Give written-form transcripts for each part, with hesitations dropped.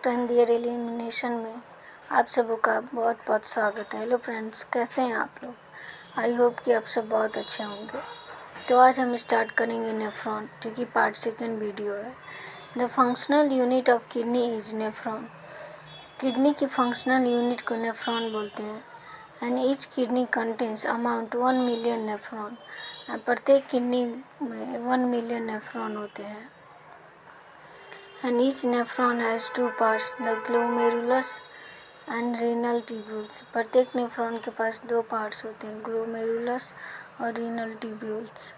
Doctor Hindi elimination में आप सबों का बहुत बहुत स्वागत है। हेलो फ्रेंड्स, कैसे हैं आप लोग? आई होप कि आप सब बहुत अच्छे होंगे। तो आज हम स्टार्ट करेंगे नेफ्रॉन, जो कि पार्ट सेकंड वीडियो है। The functional unit of kidney is nephron. Kidney की फंक्शनल यूनिट को नेफ्रॉन बोलते हैं। And each kidney contains amount 1 million nephron. प्रत्येक किडनी में 1 मिलियन नेफ्रॉन होते हैं। And each nephron has two parts, the glomerulus and renal tubules. प्रत्येक nephron के पास दो पार्ट्स होते हैं, ग्लोमेरुलस और renal tubules.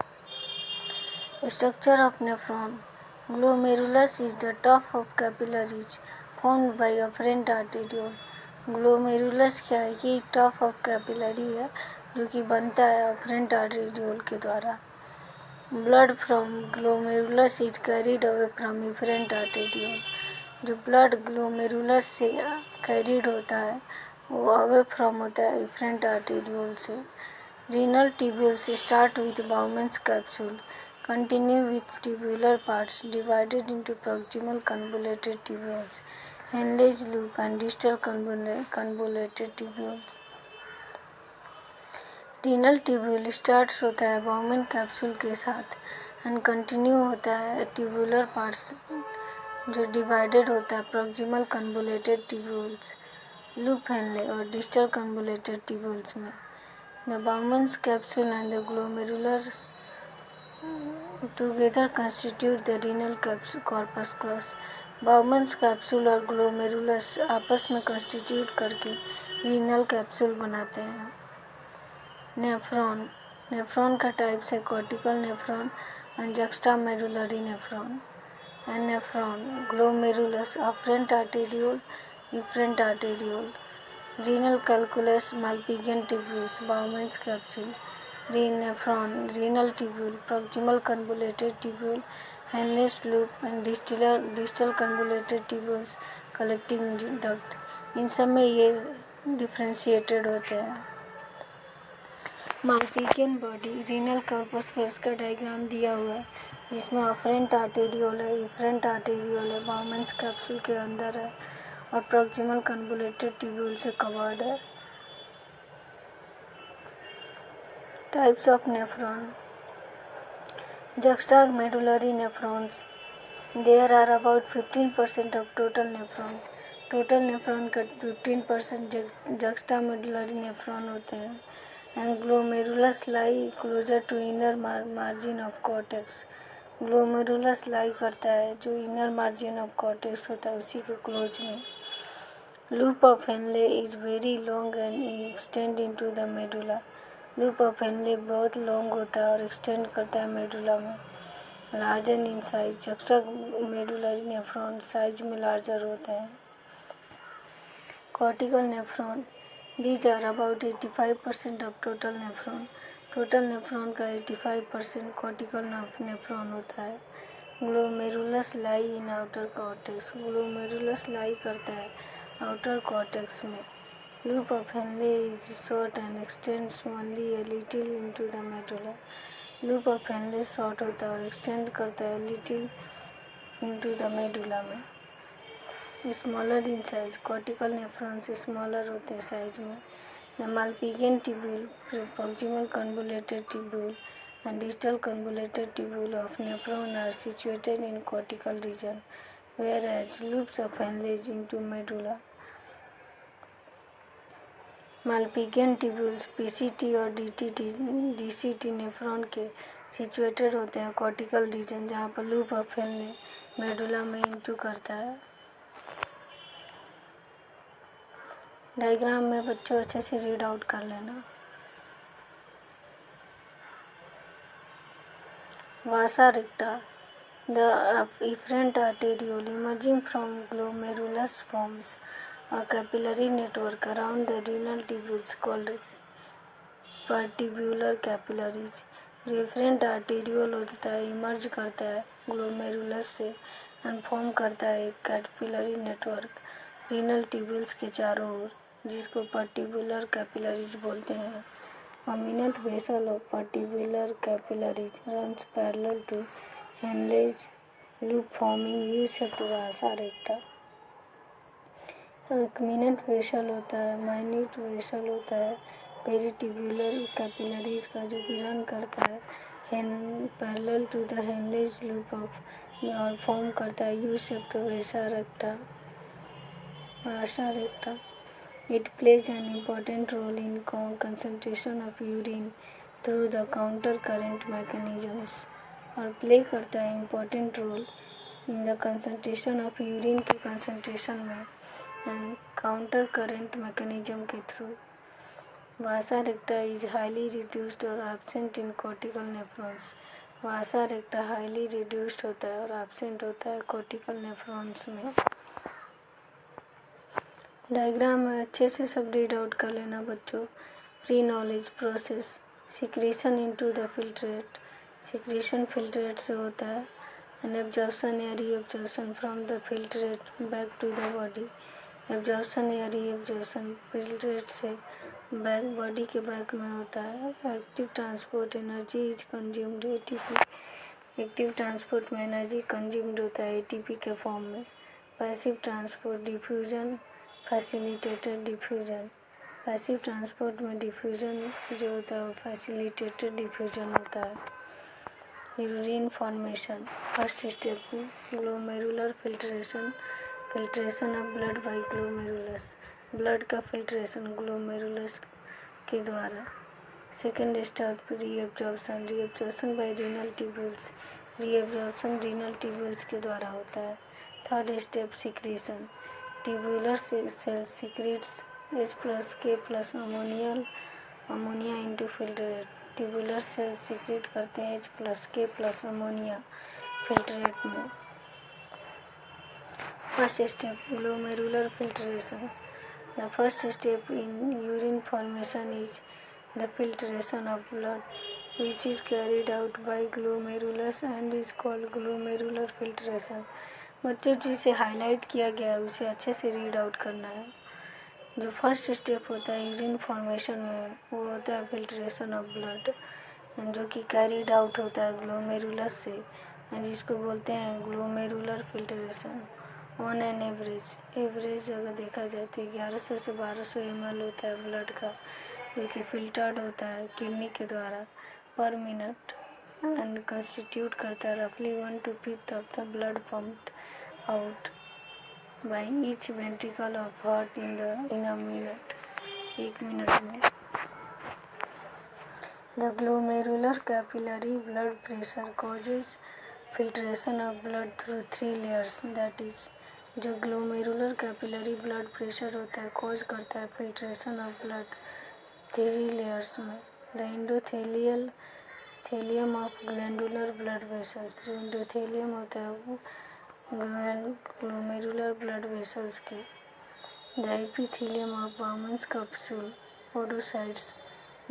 Structure of nephron. Glomerulus is the top of capillaries formed by afferent arteriole. Glomerulus क्या है कि टॉप ऑफ कैपिलरी है जो कि बनता है अफरेंट आर्टेरियोल के द्वारा। Blood from glomerulus is carried away from efferent arteriole. जो ब्लड ग्लोमेरुलस से कैरिड होता है वो अवे फ्रॉम होता है इफरेंट आर्टेरियोल से। Renal tubules start with Bowman's capsule, continue with tubular parts divided into proximal convoluted tubules, Henle's loop and distal convoluted tubules. Renal tubule start होता है bowmen capsule के साथ एंड कंटिन्यू होता है tubular parts जो divided होता है proximal convoluted tubules, loop Henle और डिस्टल कन्वोल्यूटेड ट्यूब्यूल्स में। The Bowman's capsule and the glomerulus together constitute the renal corpuscles. Bowman's capsule और ग्लोमेरुलस आपस में कंस्टिट्यूट करके रीनल कैप्सूल बनाते हैं। नेफ्रॉन। नेफ्रॉन का टाइप्स है cortical nephron and juxtamedullary nephron. And nephron glomerulus, afferent arteriole, efferent arteriole, renal calculus, Malpighian tubules, Bowman's capsule, nephron, renal tubule, proximal convoluted tubule, Henle's loop and distal convoluted tubules, collecting duct. इन सब में ये differentiated होते हैं। माल्पिगियन body. Renal कॉर्पस्कुलस का diagram दिया हुआ है जिसमें अफरेंट आर्टेरियोल है, इफरेंट आर्टेरियोल है, बाउमेन्स कैप्सूल के अंदर है और प्रॉक्सिमल कन्वोल्यूटेड ट्यूब्यूल से कवर्ड है। Types of nephron. Juxtamedullary nephrons. There are about 15% of total nephron. Total nephron का 15% जक्स्टामेडुलरी नेफ्रॉन होते हैं। And glomerulus lie closer to inner margin of cortex. Glomerulus lie करता है जो इनर मार्जिन ऑफ कॉर्टेक्स होता है उसी के क्लोज में। Loop of Henle is very long and extend into the medulla. Loop of Henle बहुत लॉन्ग होता है और एक्सटेंड करता है मेडुला में। Larger in size. Juxtamedullary nephron size में लार्जर होते हैं। Cortical nephron. These are about 85% of total nephron. Total nephron का 85% कॉर्टिकल नेफ्रॉन होता है। Glomerulus lie in outer cortex. Glomerulus lie करता है आउटर कॉर्टेक्स में। Loop of Henle is short and extends only a little into the medulla. Loop of Henle short होता है और extend करता है लिटिल इनटू द मेडुला में। Smaller in size. Cortical nephrons smaller होते हैं साइज में। The Malpighian tubule, proximal convoluted tubule and distal convoluted tubule of nephron are situated in cortical region, whereas loops of Henle into medulla. Malpighian tubules PCT और DCT nephron के situated होते हैं cortical reason जहाँ पर loop of Henley medulla में into करता है। Diagram में बच्चों अच्छे से रीड आउट कर लेना। वासा रेक्टा। The efferent arteriole emerging from glomerulus forms a capillary network around the renal tubules called pertubular capillaries. जो efferent arteriole होता है इमर्ज करता है ग्लोमेरुलस से एंड फॉर्म करता है एक कैपिलरी नेटवर्क रीनल ट्यूब्यूल्स के चारों ओर, जिसको पर्टिबुलर कैपिलरीज बोलते हैं। A minute vessel of pertubular capillaries runs parallel to Henle's loop forming U-shaped vasa recta. एक मिनट वेसल होता है, माइन्यूट वेसल होता है, पेरिट्यूब्यूलर कैपिलरीज का जो कि रन करता है parallel to the Henle's loop of और फॉर्म करता है U shaped vasa recta. It plays an important role in concentration of urine through the counter current mechanisms, और प्ले करता है important role in the concentration of urine के concentration में and counter current mechanism के थ्रू। Vasa recta is highly reduced और absent in cortical nephrons. Vasa recta highly reduced होता है और एब्सेंट होता है कॉर्टिकल नेफ्रॉन्स में। डायग्राम में अच्छे से सब रीड आउट कर लेना बच्चों। Pre knowledge process, secretion into the filtrate, secretion filtrate से होता है, एंड एब्जॉर्प्शन या reabsorption from the filtrate back to the body. Absorption या रीअब्जॉर्प्शन फिल्ट्रेट से बैक बॉडी के बैक में होता है। Active transport energy is consumed ATP, active transport में एनर्जी कंज्यूम्ड होता है एटीपी के फॉर्म में। Passive transport diffusion, facilitated diffusion, passive transport में डिफ्यूजन जो होता है वो फैसिलिटेटेड डिफ्यूजन होता है। Urine formation, first step glomerular filtration, filtration of blood by glomerulus, blood का फिल्ट्रेशन ग्लोमेरुलस के द्वारा। Second step reabsorption, reabsorption by renal tubules, reabsorption renal tubules के द्वारा होता है। Third step secretion, tubular cell secretes H+K+ ammonia into filtrate, tubular cell secrete करते हैं H+K+ ammonia filtrate में। First step glomerular filtration, the first step in urine formation is the filtration of blood which is carried out by glomerulus and is called glomerular filtration। बच्चों जिसे highlight किया गया है उसे अच्छे से रीड आउट करना है। जो फर्स्ट स्टेप होता है यूरिन फॉर्मेशन में वो होता है फिल्ट्रेशन ऑफ ब्लड, जो कि कैरीड आउट होता है ग्लोमेरुलस से, जिसको बोलते हैं glomerular filtration. On an average अगर देखा जाए तो 1100 से 1200 ml होता है ब्लड का, जो कि फिल्टर्ड होता है किडनी के द्वारा पर मिनट, एंड कंस्टिट्यूट करता है रफली 1 to 5 of the blood pumped out by each ventricle of heart in a minute, 1 minute में। The glomerular capillary blood pressure causes filtration of blood through 3 layers, that is जो glomerular capillary blood pressure होता है cause करता है filtration of blood 3 layers में। The endothelium of glandular blood vessels, जो endothelium होता है वो ग्लोमेरुलर ब्लड वेसल्स के। The epithelium of Bowman's capsule podocytes,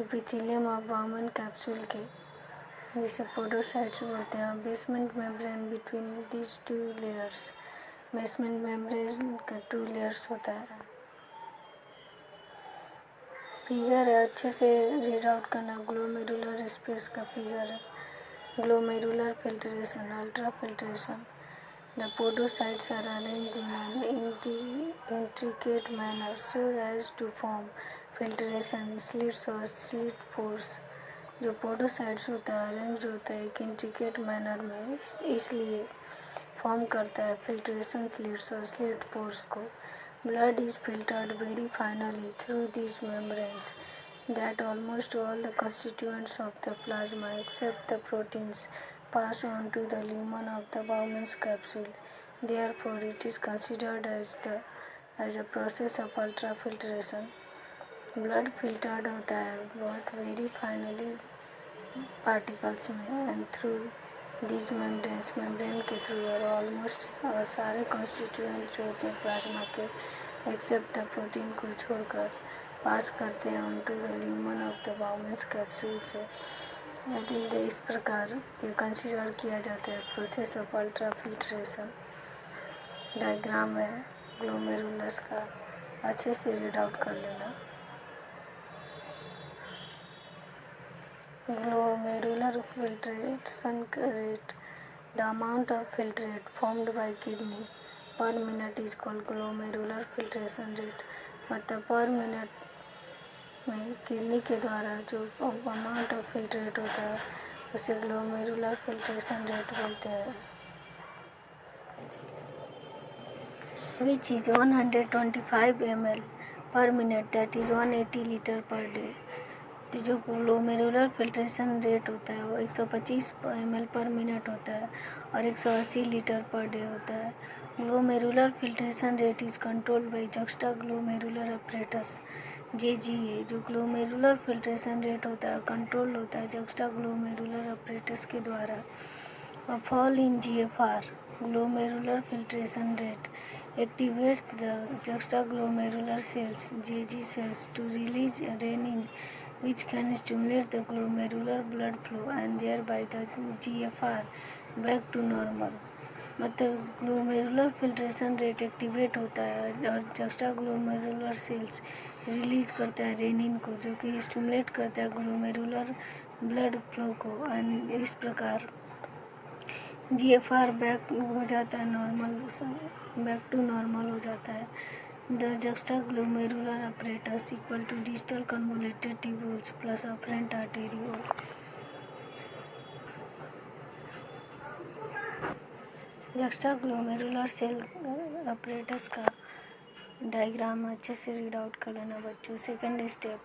epithelium of Bowman capsule के जिसे पोडोसाइट्स बोलते हैं। Basement membrane between these 2 layers, basement membrane का 2 लेयर्स होता है। फिगर है, अच्छे से रीड आउट करना। ग्लोमेरुलर स्पेस का फिगर है। Glomerular filtration, ultra filtration, the podocytes are arranged in an intricate manner so as to form filtration slits और slit pores। जो पोडोसाइट्स होता है अरेंज होता है एक इंट्रिकेट मैनर में, इसलिए फॉर्म करता है फिल्ट्रेशन स्लिट्स और स्लिट पोर्स को। Blood is filtered very finely through these membranes that almost all the constituents of the plasma except the proteins pass on to the lumen of the Bowman's capsule. Therefore, it is considered as a process of ultrafiltration. Blood filtered होता है बहुत very finely particles में and through these membranes, membrane के through, और almost सारे constituent जो होते हैं प्लाज्मा के एक्सेप्ट द प्रोटीन को छोड़कर पास करते हैं on to the lumen of the Bowman's capsule से। इस प्रकार ये कंसिडर किया जाता है process of ultrafiltration. Diagram है ग्लोमेरुलस का, अच्छे से रीड आउट कर लेना। Glomerular filtration rate, the amount of filtrate formed by kidney पर minute is called glomerular filtration rate, मतलब पर मिनट में किडनी के द्वारा जो अमाउंट ऑफ फिल्ट्रेट होता है उसे ग्लोमेरुलर फिल्ट्रेशन रेट बोलते हैं। विच इज 125 ml पर minute, that is 180 litre per day. तो जो ग्लोमेरुलर फिल्ट्रेशन रेट होता है वो 125 ml पर मिनट होता है और 180 लीटर पर डे होता है। Glomerular filtration rate is controlled by juxta glomerular apparatus JGA। जो ग्लोमेरुलर फिल्ट्रेशन रेट होता है कंट्रोल होता है जक्स्टा ग्लोमेरुलर अपरेटस के द्वारा। A fall in GFR, glomerular filtration rate, activates the juxtaglomerular cells (JG) cells to release renin, which can stimulate the glomerular blood flow and thereby the GFR back to normal। मतलब glomerular filtration rate activate होता है और juxtaglomerular sales release करता है rennin को, जो कि stimulate करता है ग्लोमेरुलर ब्लड फ्लो को, एंड इस प्रकार GFR बैक हो जाता है नॉर्मल, बैक टू नॉर्मल हो जाता है। The juxtaglomerular apparatus equal to distal convoluted tubules plus afferent arteriole. Juxtaglomerular cell apparatus का डायग्राम अच्छे से रीड आउट कर लेना बच्चों। Second step,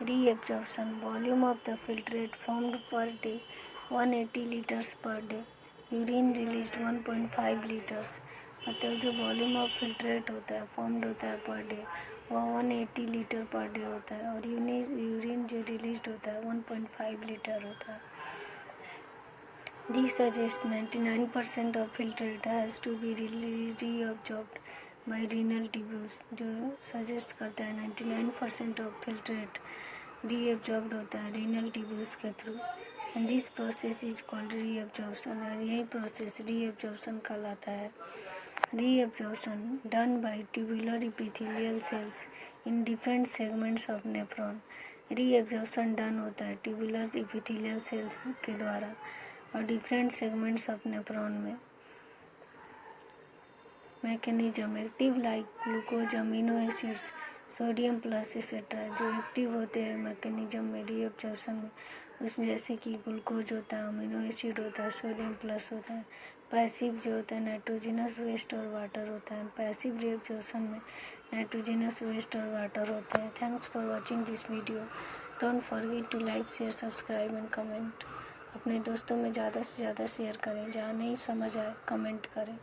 reabsorption. Volume of the filtrate formed per day 180 litres per day. Urine released 1.5 litres. मतलब जो volume of filtrate होता है फॉर्म्ड होता है पर डे वह 180 लीटर पर डे होता है और यूरिन जो रिलीज्ड होता है 1.5 लीटर होता है। These suggest 99% of filtrate has to be reabsorbed by renal tubules। जो सजेस्ट करता है 99% ऑफ फिल्ट्रेट रीअब्जॉर्ब्ड होता है रीनल ट्यूब्यूल्स के through, and this process is called reabsorption. और यही प्रोसेस रीअब्जॉर्प्शन कहलाता है। Reabsorption done by tubular epithelial cells in different segments of nephron. Reabsorption done होता है ट्यूबुलर एपिथेलियल सेल्स के द्वारा और डिफरेंट सेगमेंट्स ऑफ नेफ्रॉन में। Mechanism active like glucose, amino acids, sodium plus etcetera. जो active होते हैं मैकेनिज्म में रीअब्जॉर्प्शन में, उस जैसे कि ग्लूकोज होता है, अमीनो एसिड होता है, सोडियम प्लस होता है। पैसिव जो होता है नाइट्रोजनस वेस्ट और वाटर होता है। पैसिव रीअब्जॉर्प्शन में नाइट्रोजनस वेस्ट और वाटर होते हैं। Thanks for watching this video. Don't forget to like, share, subscribe and comment. अपने दोस्तों में ज़्यादा से ज़्यादा शेयर करें। जहाँ नहीं समझ आए कमेंट करें।